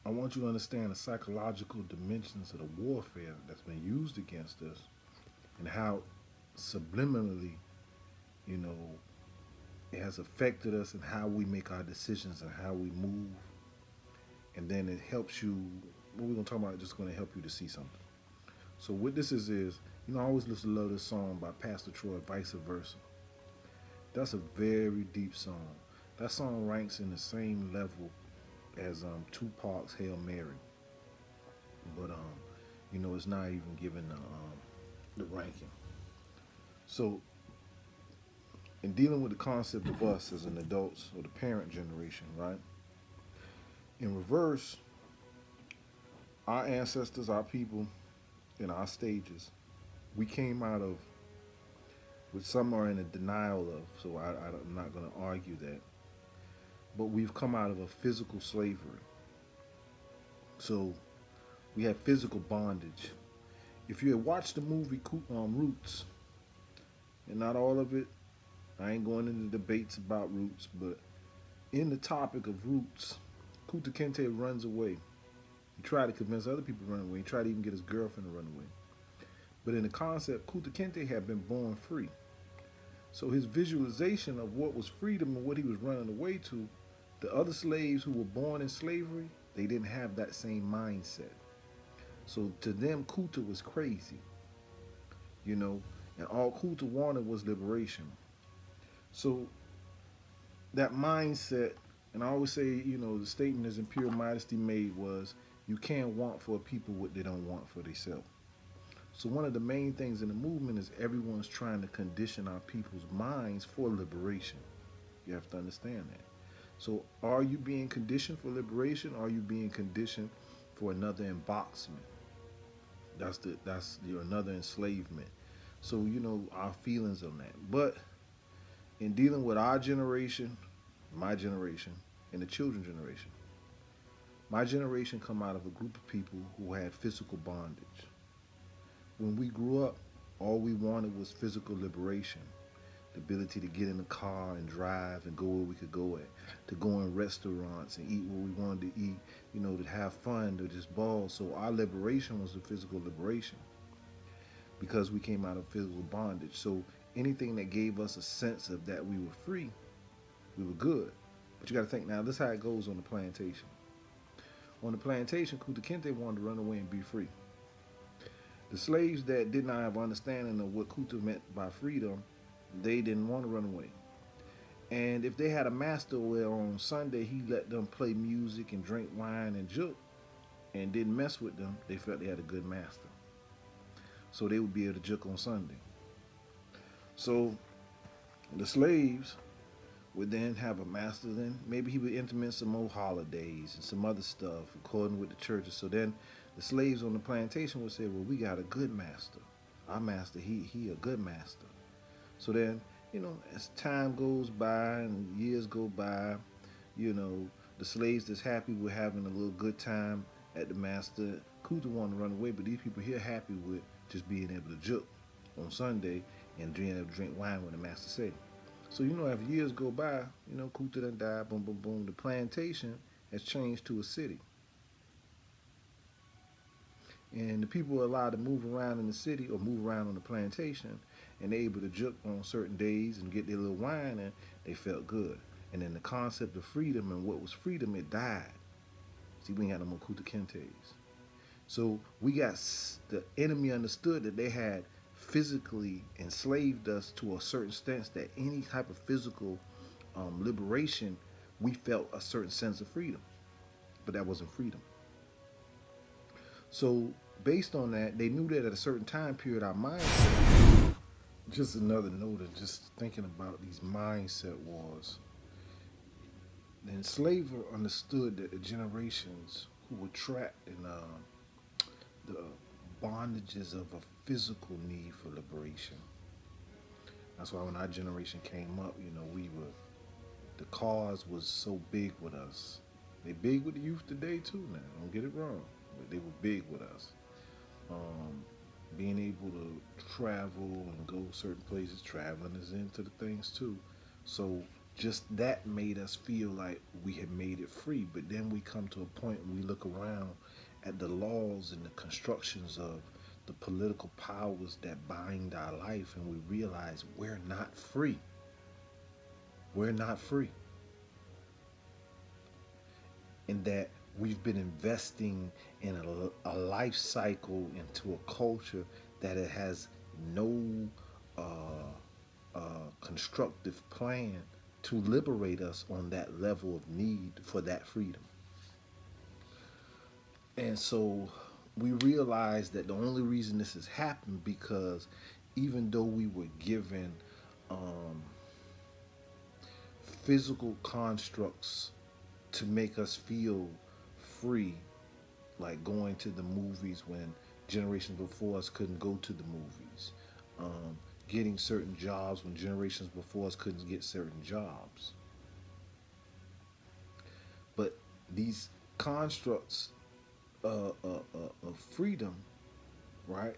I want you to understand the psychological dimensions of the warfare that's been used against us and how subliminally, you know, it has affected us and how we make our decisions and how we move. And then it helps you. What we're gonna talk about is just gonna help you to see something. So what this is, I always listen to love this song by Pastor Troy, Vice Versa. That's a very deep song. That song ranks in the same level as Tupac's Hail Mary, but it's not even given the ranking. So in dealing with the concept of us as an adults or the parent generation, right? In reverse, our ancestors, our people, in our stages, we came out of, which some are in a denial of, so I'm not going to argue that, but we've come out of a physical slavery. So we have physical bondage. If you had watched the movie Roots, and not all of it, I ain't going into debates about Roots, but in the topic of Roots, Kuta Kente runs away. He tried to convince other people to run away. He tried to even get his girlfriend to run away. But in the concept, Kuta Kente had been born free. So his visualization of what was freedom and what he was running away to, the other slaves who were born in slavery, they didn't have that same mindset. So to them, Kuta was crazy, you know, and all Kuta wanted was liberation. So that mindset, and I always say, the statement as in pure modesty made was, you can't want for people what they don't want for themselves. So one of the main things in the movement is everyone's trying to condition our people's minds for liberation. You have to understand that. So are you being conditioned for liberation? Or are you being conditioned for another emboxment? That's your another enslavement. So our feelings on that. But in dealing with our generation, my generation, and the children generation, my generation come out of a group of people who had physical bondage. When we grew up, all we wanted was physical liberation, the ability to get in the car and drive and go where we could go at, to go in restaurants and eat what we wanted to eat, to have fun, to just ball. So our liberation was a physical liberation because we came out of physical bondage. So anything that gave us a sense of that we were free, we were good. But you got to think now, this is how it goes on the plantation. On the plantation, Kunta Kinte wanted to run away and be free. The slaves that did not have understanding of what Kunta meant by freedom, they didn't want to run away. And if they had a master where on Sunday he let them play music and drink wine and juke and didn't mess with them, they felt they had a good master. So they would be able to juke on Sunday. So the slaves would then have a master. Then maybe he would implement some more holidays and some other stuff according with the churches. So then the slaves on the plantation would say, well, we got a good master. Our master, he a good master. So then, as time goes by and years go by, the slaves that's happy with having a little good time at the master, Kuta want to run away, but these people here happy with just being able to juke on Sunday and being able to drink wine when the master say. So as years go by, Kuta done died, boom, boom, boom. The plantation has changed to a city, and the people are allowed to move around in the city or move around on the plantation, and they're able to juke on certain days and get their little wine, and they felt good. And then the concept of freedom and what was freedom, it died. See, we ain't had no more Kuta Kintes. So we got the enemy understood that they had physically enslaved us to a certain extent that any type of physical liberation, we felt a certain sense of freedom, but that wasn't freedom. So based on that, they knew that at a certain time period, our mindset. Just another note of just thinking about these mindset wars. The enslaver understood that the generations who were trapped in the bondages of a physical need for liberation. That's why when our generation came up, we were, the cause was so big with us. They big with the youth today too now, don't get it wrong, but they were big with us. Being able to travel and go certain places, traveling is into the things too. So just that made us feel like we had made it free. But then we come to a point and we look around at the laws and the constructions of the political powers that bind our life, and we realize we're not free. We're not free. And that we've been investing in a life cycle into a culture that it has no constructive plan to liberate us on that level of need for that freedom. And so we realize that the only reason this has happened because even though we were given um, physical constructs to make us feel free, like going to the movies when generations before us couldn't go to the movies, getting certain jobs when generations before us couldn't get certain jobs. But these constructs of freedom, right?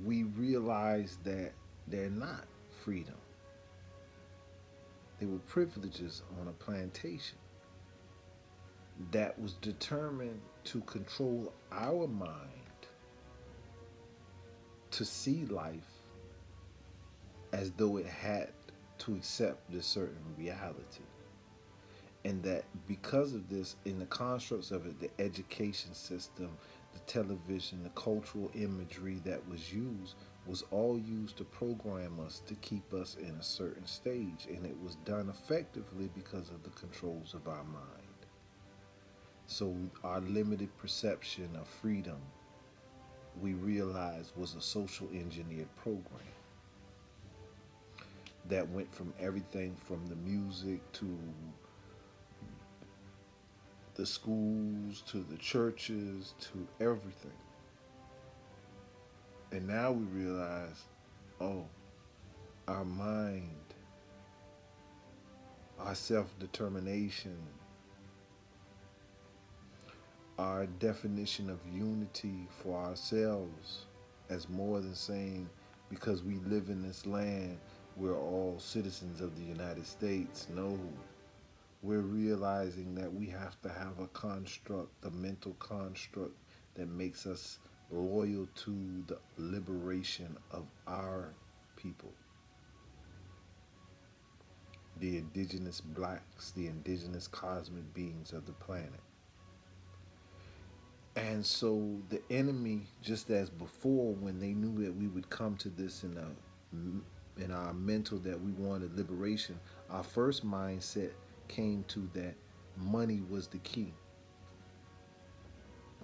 We realize that they're not freedom. They were privileges on a plantation that was determined to control our mind to see life as though it had to accept this certain reality. And that because of this, in the constructs of it, the education system, the television, the cultural imagery that was all used to program us to keep us in a certain stage. And it was done effectively because of the controls of our mind. So our limited perception of freedom, we realized, was a social engineered program that went from everything from the music to the schools to the churches to everything. And now we realize, oh, our mind, our self-determination, our definition of unity for ourselves as more than saying because we live in this land, we're all citizens of the United States. No, we're realizing that we have to have a construct, a mental construct that makes us loyal to the liberation of our people, the indigenous blacks, the indigenous cosmic beings of the planet. And so the enemy, just as before, when they knew that we would come to this in our mental that we wanted liberation, our first mindset came to that money was the key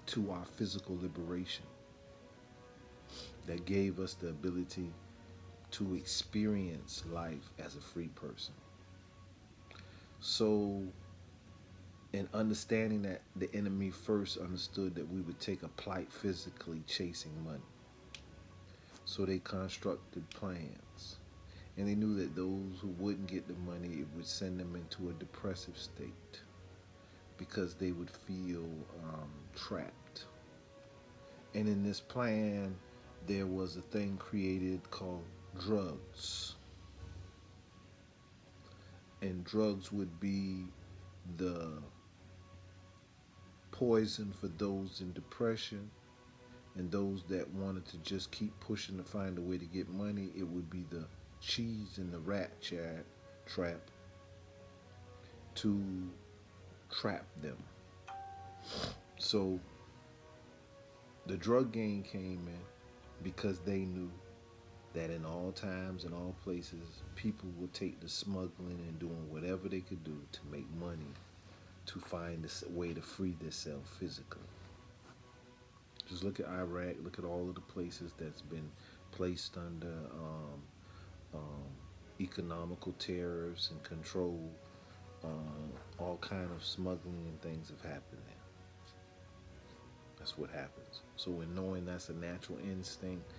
to our physical liberation, that gave us the ability to experience life as a free person. So in understanding that, the enemy first understood that we would take a plight physically chasing money. So they constructed plans. And they knew that those who wouldn't get the money, it would send them into a depressive state because they would feel trapped. And in this plan, there was a thing created called drugs. And drugs would be the poison for those in depression and those that wanted to just keep pushing to find a way to get money. It would be the cheese in the rat trap to trap them. So the drug game came in because they knew that in all times and all places, people would take to smuggling and doing whatever they could do to make money to find a way to free themselves physically. Just look at Iraq, look at all of the places that's been placed under economical tariffs and control. All kind of smuggling and things have happened there. That's what happens. So in knowing that's a natural instinct,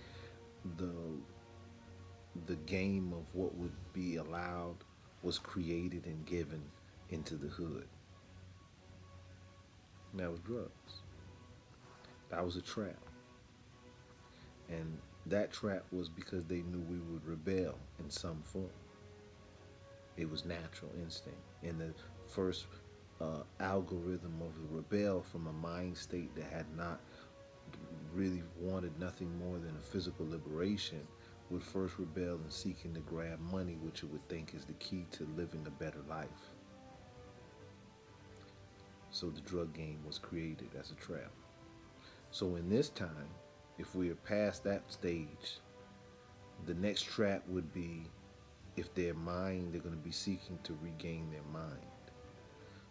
the game of what would be allowed was created and given into the hood. And that was drugs. That was a trap. And that trap was because they knew we would rebel in some form. It was natural instinct. And the first algorithm of the rebel from a mind state that had not really wanted nothing more than a physical liberation would first rebel in seeking to grab money, which it would think is the key to living a better life. So the drug game was created as a trap. So in this time, if we are past that stage, the next trap would be if their mind, they're going to be seeking to regain their mind.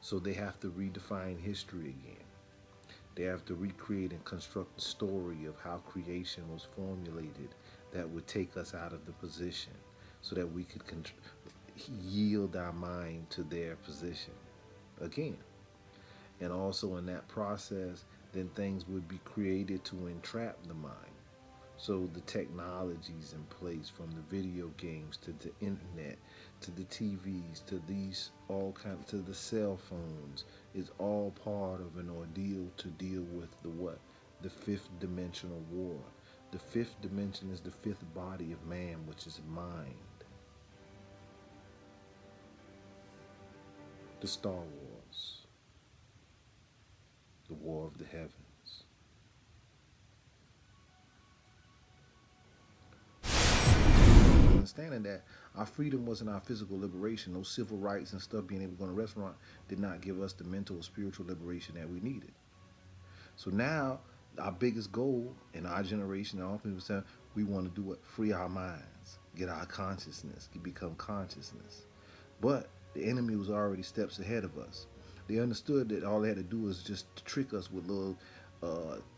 So they have to redefine history again. They have to recreate and construct the story of how creation was formulated that would take us out of the position so that we could yield our mind to their position again. And also in that process, then things would be created to entrap the mind. So the technologies in place, from the video games to the internet to the TVs to these all kinds to the cell phones, is all part of an ordeal to deal with the what? The fifth dimensional war. The fifth dimension is the fifth body of man, which is mind. The Star Wars, the War of the Heavens. Understanding that our freedom wasn't our physical liberation, no civil rights and stuff, being able to go to a restaurant did not give us the mental or spiritual liberation that we needed. So now our biggest goal in our generation, all people say, we want to do what? Free our minds, get our consciousness, become consciousness. But the enemy was already steps ahead of us. They understood that all they had to do was just trick us with little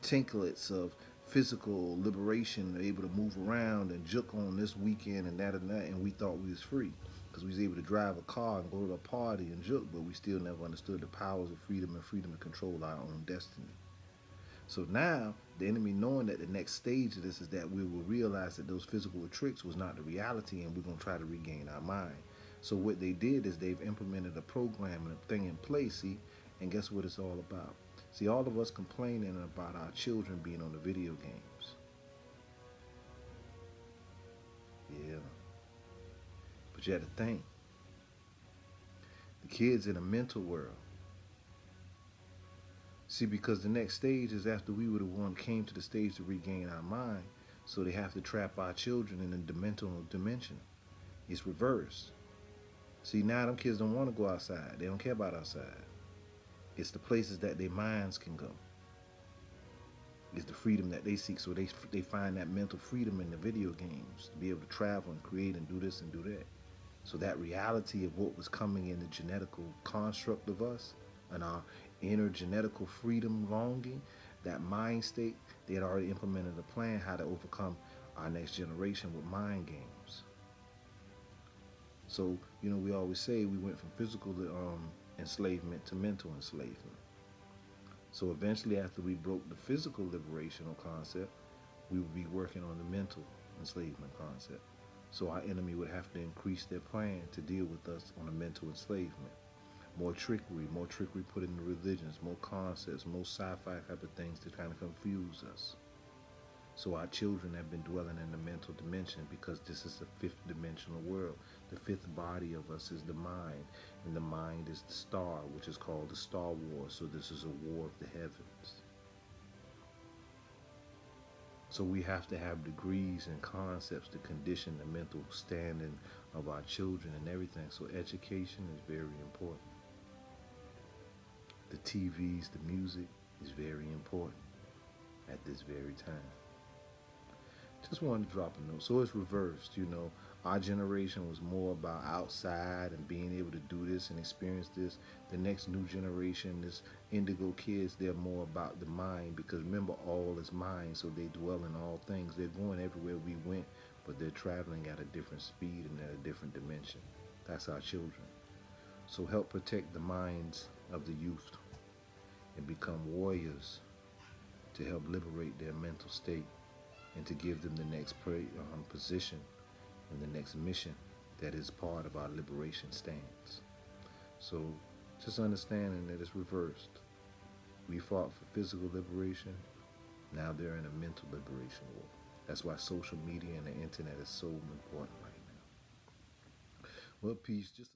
tinklets of physical liberation, able to move around and juke on this weekend and that, and we thought we was free because we was able to drive a car and go to a party and juke, but we still never understood the powers of freedom and freedom to control our own destiny. So now the enemy, knowing that the next stage of this is that we will realize that those physical tricks was not the reality, and we're going to try to regain our mind. So what they did is they've implemented a program and a thing in place, see, and guess what it's all about? See, all of us complaining about our children being on the video games. Yeah. But you had to think. The kids in a mental world. See, because the next stage is after we would have one came to the stage to regain our mind, so they have to trap our children in a dimensional dimension. It's reversed. See, now them kids don't want to go outside. They don't care about outside. It's the places that their minds can go. It's the freedom that they seek. So they find that mental freedom in the video games to be able to travel and create and do this and do that. So that reality of what was coming in the genetical construct of us and our inner genetical freedom longing, that mind state, they had already implemented a plan how to overcome our next generation with mind games. So, we always say we went from physical enslavement to mental enslavement. So eventually, after we broke the physical liberational concept, we would be working on the mental enslavement concept. So our enemy would have to increase their plan to deal with us on a mental enslavement. More trickery put into religions, more concepts, more sci-fi type of things to kind of confuse us. So our children have been dwelling in the mental dimension because this is a fifth dimensional world. The fifth body of us is the mind, and the mind is the star, which is called the Star Wars. So this is a war of the heavens. So we have to have degrees and concepts to condition the mental standing of our children and everything. So education is very important. The TVs, the music is very important at this very time. Just wanted to drop a note. So it's reversed, Our generation was more about outside and being able to do this and experience this. The next new generation, this indigo kids, they're more about the mind, because remember, all is mind, so they dwell in all things. They're going everywhere we went, but they're traveling at a different speed and at a different dimension. That's our children. So help protect the minds of the youth and become warriors to help liberate their mental state and to give them the next position and the next mission that is part of our liberation stance. So just understanding that it's reversed. We fought for physical liberation. Now they're in a mental liberation war. That's why social media and the internet is so important right now. Well, peace. Just